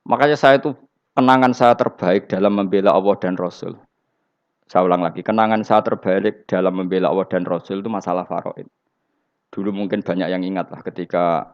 Makanya saya itu kenangan saya terbaik dalam membela Allah dan Rasul. Saya ulang lagi, kenangan saya terbaik dalam membela Allah dan Rasul itu masalah faraid. Dulu mungkin banyak yang ingat lah ketika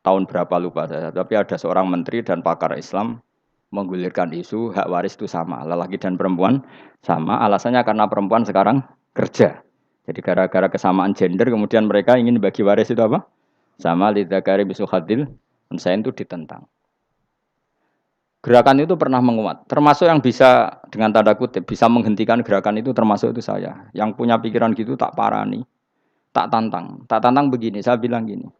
tahun berapa lupa saya, tapi ada seorang menteri dan pakar Islam menggulirkan isu hak waris itu sama, lelaki dan perempuan sama, alasannya karena perempuan sekarang kerja. Jadi gara-gara kesamaan gender kemudian mereka ingin bagi waris itu apa? Sama lidzakari bisu hadil, saya itu ditentang. Gerakan itu pernah menguat, termasuk yang bisa dengan tanda kutip bisa menghentikan gerakan itu termasuk itu saya. Yang punya pikiran gitu tak parani, tak tantang begini. Saya bilang gini,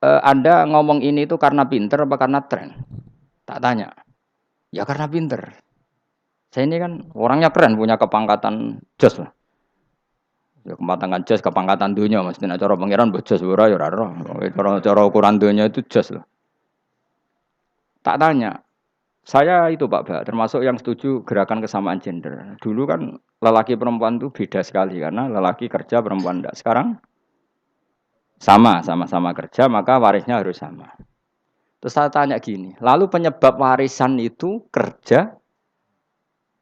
Anda ngomong ini itu karena pinter apa karena tren? Tak tanya, ya karena pinter. Saya ini kan orangnya keren, punya kepangkatan jos lah. Ya kepangkatan jos, kepangkatan dunia, mesti cara pangeran bojos ora ya ora. Cara ukuran dunia itu jos lah. Tak tanya, saya itu Pak Ba, termasuk yang setuju gerakan kesamaan gender. Dulu kan lelaki perempuan itu beda sekali karena lelaki kerja perempuan enggak. Sekarang sama-sama kerja maka warisnya harus sama. Terus saya tanya gini, lalu penyebab warisan itu kerja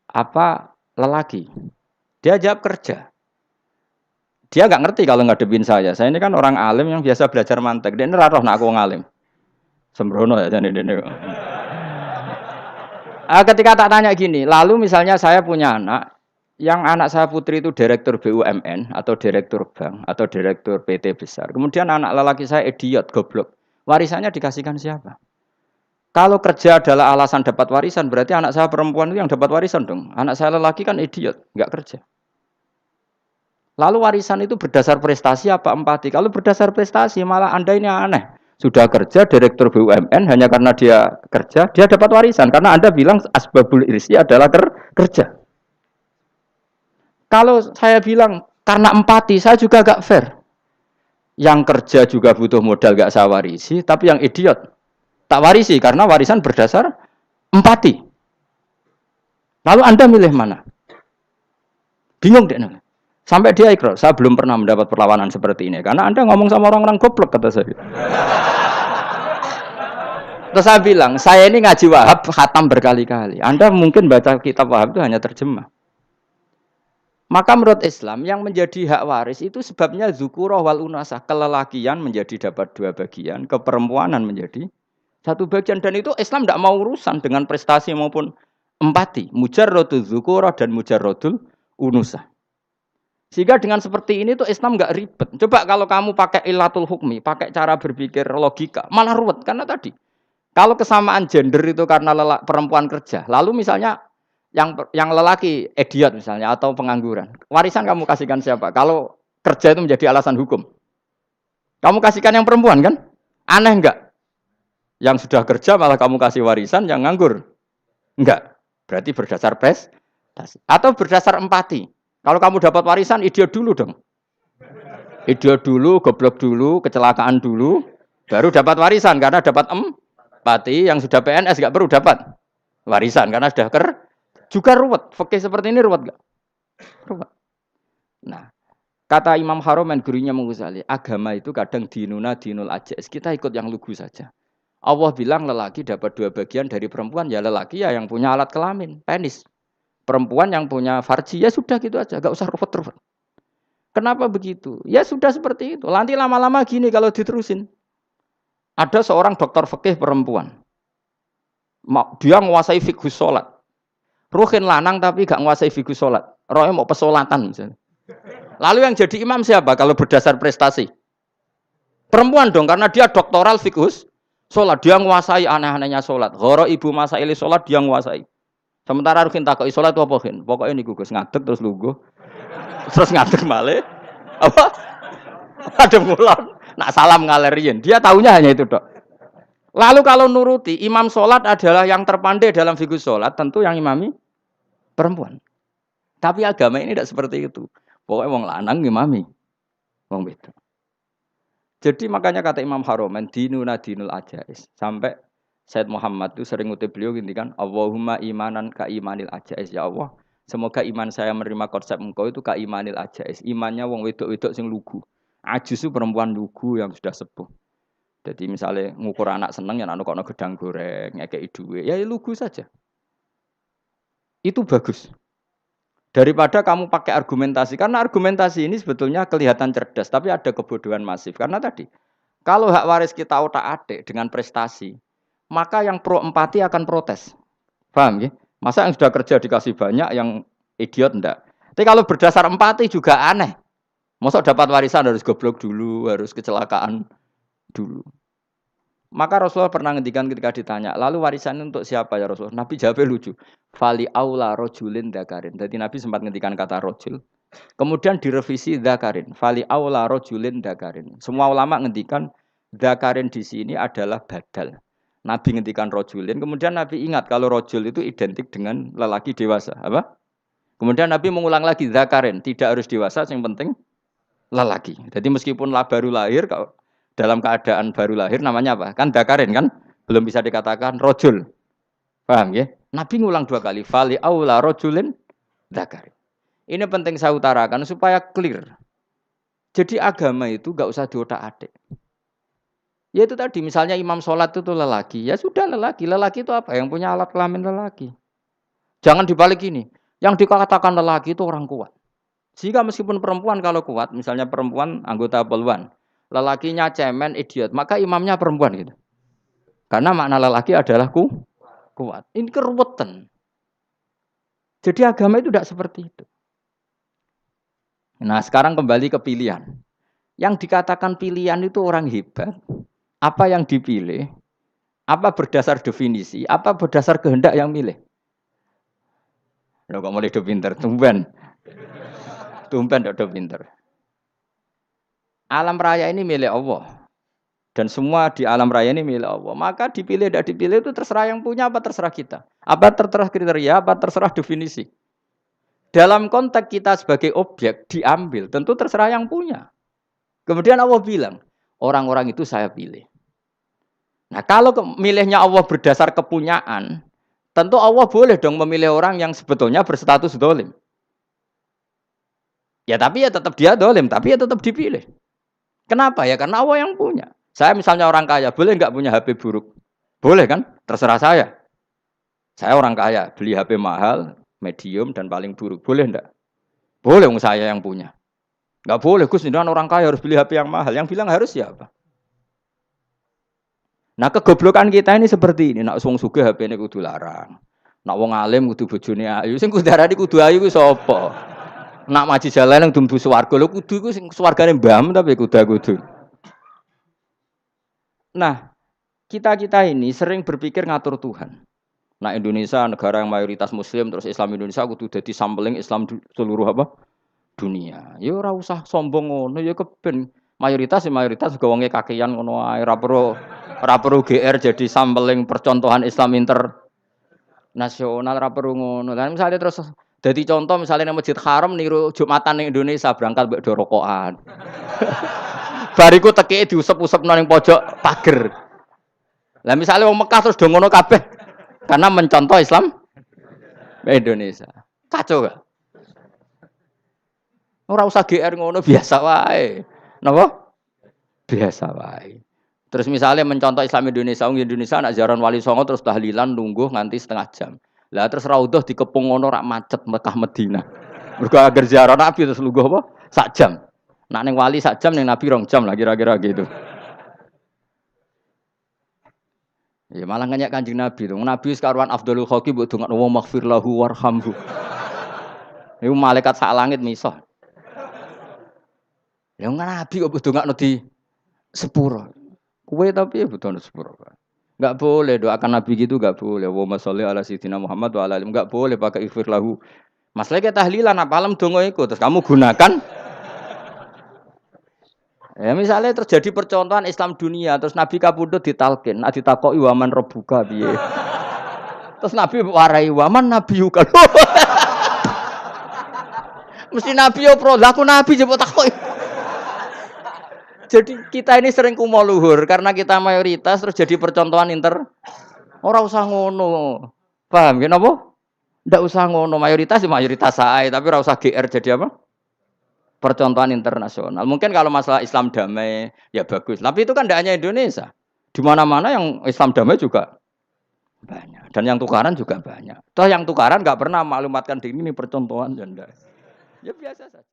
apa lelaki? Dia jawab kerja. Dia nggak ngerti kalau ngadepin saya. Saya ini kan orang alim yang biasa belajar mantek. Dia ini raro nak aku ngalim. Sembrono ya jadi ini. Ketika tak tanya gini, lalu misalnya saya punya anak, yang anak saya putri itu direktur BUMN atau direktur bank atau direktur PT besar. Kemudian anak lelaki saya idiot, goblok. Warisannya dikasihkan siapa? Kalau kerja adalah alasan dapat warisan, berarti anak saya perempuan itu yang dapat warisan dong. Anak saya lelaki kan idiot, nggak kerja. Lalu warisan itu berdasar prestasi apa empati? Kalau berdasar prestasi malah Anda ini aneh. Sudah kerja direktur BUMN hanya karena dia kerja, dia dapat warisan. Karena Anda bilang asbabul irsi adalah kerja. Kalau saya bilang karena empati, saya juga gak fair. Yang kerja juga butuh modal gak saya warisi, tapi yang idiot tak warisi karena warisan berdasar empati. Lalu Anda milih mana? Bingung deh. Sampai dia ikrar, saya belum pernah mendapat perlawanan seperti ini. Karena Anda ngomong sama orang-orang goblok, kata saya. Terus saya bilang, saya ini ngaji Wahab, khatam berkali-kali. Anda mungkin baca kitab Wahab itu hanya terjemah. Maka menurut Islam, yang menjadi hak waris itu sebabnya zukurah wal unasah. Kelelakian menjadi dapat 2 bagian, keperempuanan menjadi 1 bagian. Dan itu Islam tidak mau urusan dengan prestasi maupun empati. Mujarrodul zukurah dan mujarrodul unusah. Sehingga dengan seperti ini tuh Islam nggak ribet. Coba kalau kamu pakai ilatul hukmi, pakai cara berpikir logika, malah ruwet. Karena tadi, kalau kesamaan gender itu karena perempuan kerja, lalu misalnya yang lelaki idiot misalnya atau pengangguran, warisan kamu kasihkan siapa? Kalau kerja itu menjadi alasan hukum, kamu kasihkan yang perempuan kan? Aneh enggak? Yang sudah kerja malah kamu kasih warisan yang nganggur? Enggak. Berarti berdasar prestasi atau berdasar empati. Kalau kamu dapat warisan, idiot dulu dong. Idiot dulu, goblok dulu, kecelakaan dulu, baru dapat warisan karena dapat empati. Yang sudah PNS nggak perlu dapat warisan karena sudah juga ruwet. Fikih seperti ini ruwet nggak? Ruwet. Nah, kata Imam Haromen gurunya Ghazali, agama itu kadang dinuna dinul ajais. Kita ikut yang lugu saja. Allah bilang lelaki dapat 2 bagian dari perempuan, ya lelaki ya yang punya alat kelamin, penis. Perempuan yang punya farji, ya sudah gitu aja, gak usah ruwet-ruwet. Kenapa begitu? Ya sudah seperti itu. Nanti lama-lama gini kalau diterusin. Ada seorang dokter fikih perempuan. Dia menguasai fikih sholat. Ruhin lanang tapi gak menguasai fikih sholat. Rohnya mau pesolatan misalnya. Lalu yang jadi imam siapa kalau berdasar prestasi? Perempuan dong, karena dia doktoral fikih sholat. Dia menguasai aneh-anehnya sholat. Goro ibu masaili sholat dia menguasai. Sementara Rukin takoi sholat apa Rukin? Pokoknya ini gugus ngadeg terus lugu, terus ngadeg malih. Apa? Ada mulon. Nak salam ngalerian. Dia tahunya hanya itu dok. Lalu kalau nuruti imam sholat adalah yang terpandai dalam fikih sholat, tentu yang imami perempuan. Tapi agama ini tidak seperti itu. Pokoknya wong lanang imami, wong beda. Jadi makanya kata Imam Haromen dinuna dinul ajais sampai Said Muhammad itu sering ngutip beliau gini kan, Allahumma imanan ka imanil ajais, ya Allah. Semoga iman saya menerima konsep engkau itu ka imanil ajais. Imannya wong wedok-wedok sing lugu. Ajus itu perempuan lugu yang sudah sepuh. Jadi misalnya ngukur anak seneng ya anak kono gedang goreng, ngekei duit, ya lugu saja. Itu bagus. Daripada kamu pakai argumentasi, karena argumentasi ini sebetulnya kelihatan cerdas, tapi ada kebodohan masif. Karena tadi, kalau hak waris kita otak-atik dengan prestasi, maka yang pro empati akan protes. Paham ya? Masa yang sudah kerja dikasih banyak, yang idiot enggak. Tapi kalau berdasar empati juga aneh. Masa dapat warisan harus goblok dulu, harus kecelakaan dulu. Maka Rasulullah pernah ngendikan ketika ditanya, lalu warisan untuk siapa ya Rasulullah? Nabi jawabnya lucu. Fali aula rojulin dakarin. Jadi Nabi sempat ngendikan kata rojul. Kemudian direvisi dakarin. Fali aula rojulin dakarin. Semua ulama ngendikan dakarin di sini adalah badal. Nabi ngendikan rojulin. Kemudian Nabi ingat kalau rojul itu identik dengan lelaki dewasa. Apa? Kemudian Nabi mengulang lagi dakarin. Tidak harus dewasa, yang penting lelaki. Jadi meskipun baru lahir, kalau dalam keadaan baru lahir namanya apa? Kan dakarin kan? Belum bisa dikatakan rojul. Paham ya? Nabi ngulang 2 kali. Fali aula rojulin dakarin. Ini penting saya utarakan supaya clear. Jadi agama itu gak usah diotak-atik. Ya itu tadi misalnya imam sholat itu lelaki. Ya sudah lelaki. Lelaki itu apa? Yang punya alat kelamin lelaki. Jangan dibalik ini. Yang dikatakan lelaki itu orang kuat. Sehingga meskipun perempuan kalau kuat, misalnya perempuan anggota poluan, lelakinya cemen, idiot, maka imamnya perempuan gitu. Karena makna lelaki adalah kuat. Ini keruwetan. Jadi agama itu tidak seperti itu. Nah sekarang kembali ke pilihan. Yang dikatakan pilihan itu orang hebat. Apa yang dipilih? Apa berdasar definisi? Apa berdasar kehendak yang milih? Loh kok mulai pinter, tumben. Tumben udah pinter. Alam raya ini milik Allah. Dan semua di alam raya ini milik Allah. Maka dipilih tidak dipilih itu terserah yang punya apa terserah kita. Apa terserah kriteria, apa terserah definisi. Dalam konteks kita sebagai objek diambil, tentu terserah yang punya. Kemudian Allah bilang, orang-orang itu saya pilih. Nah kalau milihnya Allah berdasar kepunyaan, tentu Allah boleh dong memilih orang yang sebetulnya berstatus dolim. Ya tapi ya tetap dia dolim, tapi ya tetap dipilih. Kenapa ya? Karena Allah yang punya. Saya misalnya orang kaya, boleh nggak punya HP buruk? Boleh kan? Terserah saya. Saya orang kaya, beli HP mahal, medium, dan paling buruk. Boleh enggak? Boleh, saya yang punya. Nggak boleh, Gus, ini orang kaya harus beli HP yang mahal. Yang bilang harus siapa? Nah kegoblokan kita ini seperti ini. Nak wong sugih HP ini kudu larang. Nak wong alim kudu bojone ayu. Sing kudu darani kudu ayu ku sapa? Nak maji jalan yang dumbu swarga lho kudu iku sing swargane mbam tapi kudu. Nah, kita ini sering berpikir ngatur Tuhan. Nah, Indonesia negara yang mayoritas muslim terus Islam Indonesia kudu dadi sampling Islam seluruh apa? Dunia. Ya ora usah sombong ngono ya keben. Mayoritas juga wonge kakean ngono ae ora perlu GR jadi sampling percontohan Islam internasional ora perlu ngono. Lah misalnya terus jadi contoh misalnya di Masjid Haram niru Jumatan ning Indonesia berangkat mbek do rokokan. Bariku tekike diusep-usepno ning pojok pager. Lah misalnya wong Mekah terus do ngono kabeh karena mencontoh Islam Indonesia. Kacau gak? Ora usah GR ngono biasa wae. Napa? Biasa wae. Terus misalnya mencontoh Islam Indonesia nak ziarah Wali Songo terus tahlilan nunggu nganti setengah jam. Lah terus raudhah dikepung ngono rak macet Mekah Madinah. Mergo agar ziarah Nabi terus lungguh apa? Sak jam. Nak ning wali sak jam ning Nabi 2 jam lah kira-kira gitu. Ya malah nganyak Kanjeng Nabi tuh. Nabi sekaruan afdhalul khalqi mbok dongakno wa maghfir lahu warhamhu. Iku malaikat sak langit misah. Ya Nabi kok dongakno di sepuro. Kowe tapi ya butuh sepuro. Enggak boleh doakan Nabi gitu enggak boleh. Wa sholli ala sayyidina Muhammad wa ala alihi. Enggak boleh pakai ighfir lahu. Masalah kita tahlilan apa alam donga iku terus kamu gunakan. Ya misalnya terjadi percontohan Islam dunia terus Nabi kapundhut ditalkin, nek ditakoki waman rabbuka piye. Terus Nabi warai waman nabiyuka. Mesti Nabi yo pro, lah aku Nabi jebuk takoki. Jadi kita ini sering kumo luhur karena kita mayoritas terus jadi percontohan Ora usah ngono. Paham ya napa? Ndak usah ngono, mayoritas sae, tapi ora usah GR jadi apa? Percontohan internasional. Mungkin kalau masalah Islam damai ya bagus. Tapi itu kan tidak hanya Indonesia. Di mana-mana yang Islam damai juga banyak. Dan yang tukaran juga banyak. Toh yang tukaran nggak pernah maklumatkan diri ini percontohan ya ndak. Ya biasa saja.